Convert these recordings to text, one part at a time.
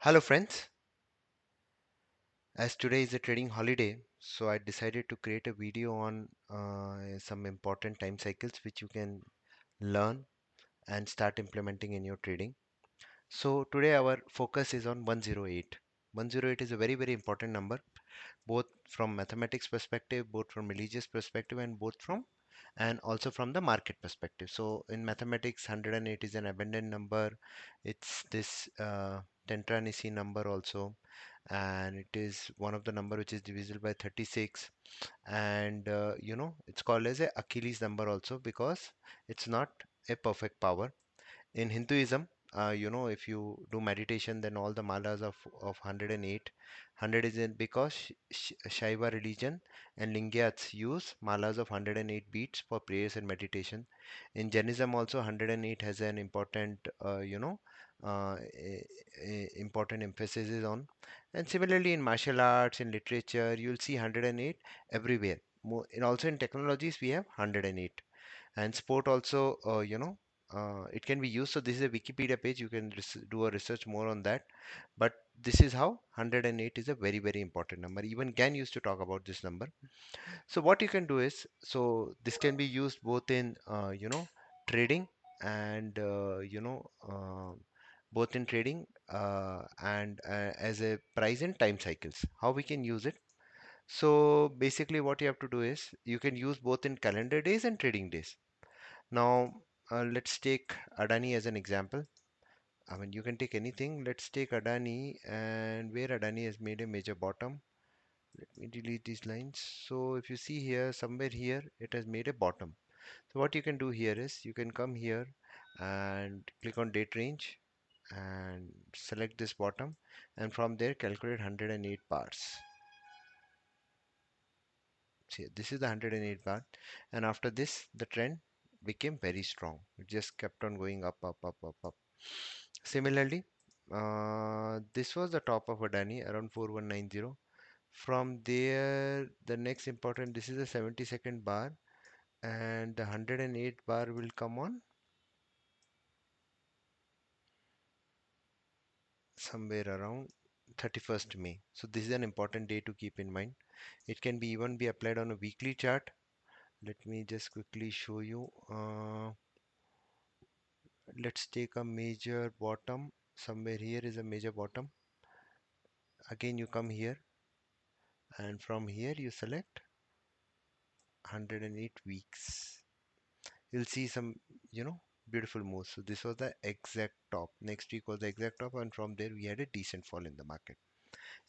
Hello friends, as today is a trading holiday, so I decided to create a video on some important time cycles which you can learn and start implementing in your trading. So today our focus is on 108. 108 is a very important number, both from mathematics perspective, both from religious perspective, and also from the market perspective. So in mathematics, 108 is an abundant number. It's this Tentra-Nisi number also, and it is one of the number which is divisible by 36, and it's called as a Achilles number also because it's not a perfect power. In Hinduism, if you do meditation, then all the malas of 108, 100 is in because Shaiva religion and Lingayats use malas of 108 beats for prayers and meditation. In Jainism also 108 has an important, important emphasis is on. And similarly in martial arts, in literature, you'll see 108 everywhere. And also in technologies, we have 108. And sport also, it can be used. So this is a Wikipedia page. You can do a research more on that. But this is how 108 is a very important number. Even Gan used to talk about this number. So what you can do is, so this can be used both in, trading and, both in trading and as a price and time cycles. How we can use it. So basically what you have to do is you can use both in calendar days and trading days. Now, let's take Adani as an example. I mean, you can take anything. Let's take Adani and where Adani has made a major bottom. Let me delete these lines. So if you see here, somewhere here, it has made a bottom. So what you can do here is you can come here and click on date range and select this bottom, and from there calculate 108 bars. See, this is the 108 bar, and after this, the trend became very strong. It just kept on going up. Similarly, this was the top of Adani around 4190. From there, the next important, this is a 70-second bar, and the 108 bar will come on somewhere around 31st May. So this is an important day to keep in mind. It can be even be applied on a weekly chart. Let me just quickly show you. Let's take a major bottom. Somewhere here is a major bottom. Again, you come here, and from here you select 108 weeks. You'll see some, beautiful moves. So this was the exact top. Next week was the exact top, and from there we had a decent fall in the market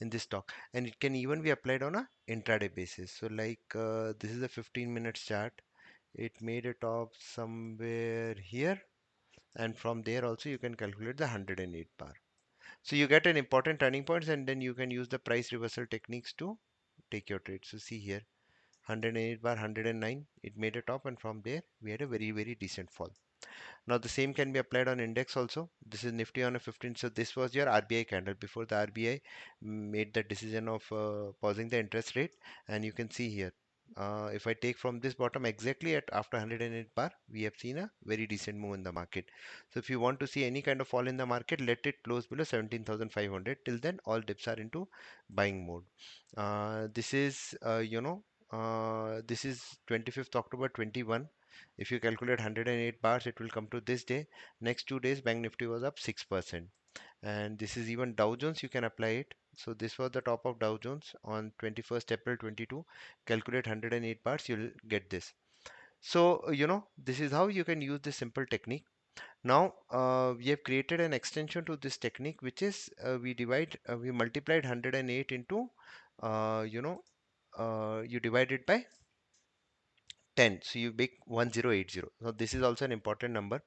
in this stock. And it can even be applied on a intraday basis. So like this is a 15 minutes chart. It made a top somewhere here, and from there also you can calculate the 108 bar. So you get an important turning points, and then you can use the price reversal techniques to take your trade. So see here, 108 bar 109, it made a top, and from there we had a very decent fall. Now the same can be applied on index also. This is Nifty on a 15. So this was your RBI candle before the RBI made the decision of pausing the interest rate. And you can see here, if I take from this bottom exactly at after 108 bar, we have seen a very decent move in the market. So if you want to see any kind of fall in the market, let it close below 17,500. Till then, all dips are into buying mode. This is, this is 25th October 21. If you calculate 108 bars, it will come to this day. Next 2 days, Bank Nifty was up 6%. And this is even Dow Jones, you can apply it. So this was the top of Dow Jones on 21st April 22. Calculate 108 bars, you'll get this. So, this is how you can use this simple technique. Now, we have created an extension to this technique, which is we multiplied 108 into, you divide it by 10. So you make 1080. So this is also an important number.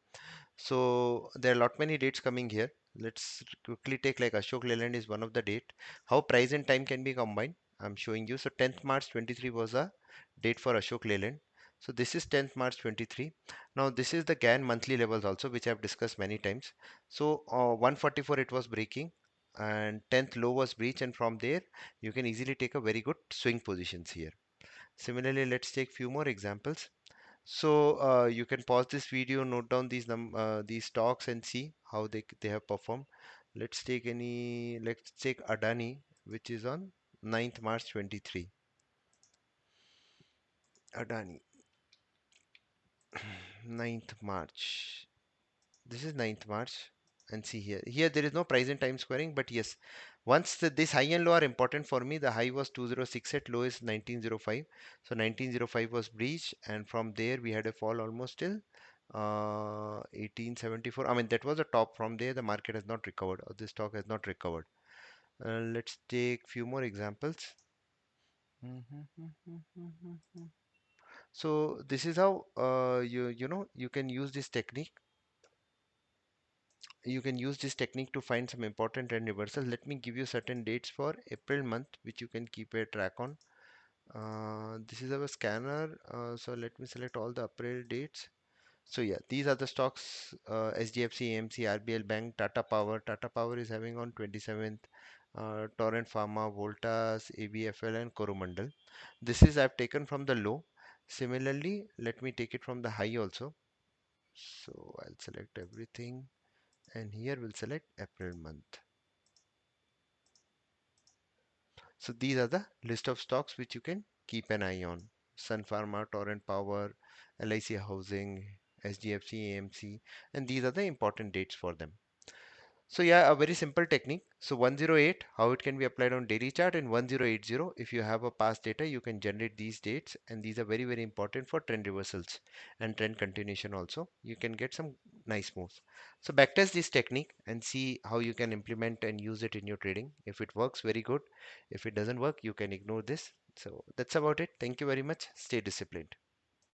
So there are a lot many dates coming here. Let's quickly take like Ashok Leyland is one of the date. How price and time can be combined? I'm showing you. So 10th March 23 was a date for Ashok Leyland. So this is 10th March 23. Now this is the GAN monthly levels also, which I've discussed many times. So 144 it was breaking, and 10th low was breach, and from there you can easily take a very good swing positions here. Similarly, let's take few more examples. So you can pause this video, note down these stocks and see how they have performed. Let's take Adani, which is on 9th March 23. Adani, 9th March. This is 9th March. And see here. Here there is no price and time squaring, but yes, once this high and low are important for me. The high was 2068, low is 1905. So 1905 was breached, and from there we had a fall almost till 1874. I mean, that was the top. From there, the market has not recovered, or the stock has not recovered. Let's take few more examples. So this is how you can use this technique. You can use this technique to find some important trend reversal. Let me give you certain dates for April month, which you can keep a track on. This is our scanner. So let me select all the April dates. So yeah, these are the stocks: SDFC, AMC, RBL Bank, Tata Power. Tata Power is having on 27th. Torrent Pharma, Voltas, ABFL, and Coromandel. This is I've taken from the low. Similarly, let me take it from the high also. So I'll select everything, and here we'll select April month. So these are the list of stocks which you can keep an eye on. Sun Pharma, Torrent Power, LIC Housing, SDFC, AMC, and these are the important dates for them. So yeah, a very simple technique. So 108, how it can be applied on daily chart, and 1080, if you have a past data, you can generate these dates, and these are very, very important for trend reversals and trend continuation also. You can get some nice moves. So backtest this technique and see how you can implement and use it in your trading. If it works, very good. If it doesn't work, you can ignore this. So that's about it. Thank you very much. Stay disciplined.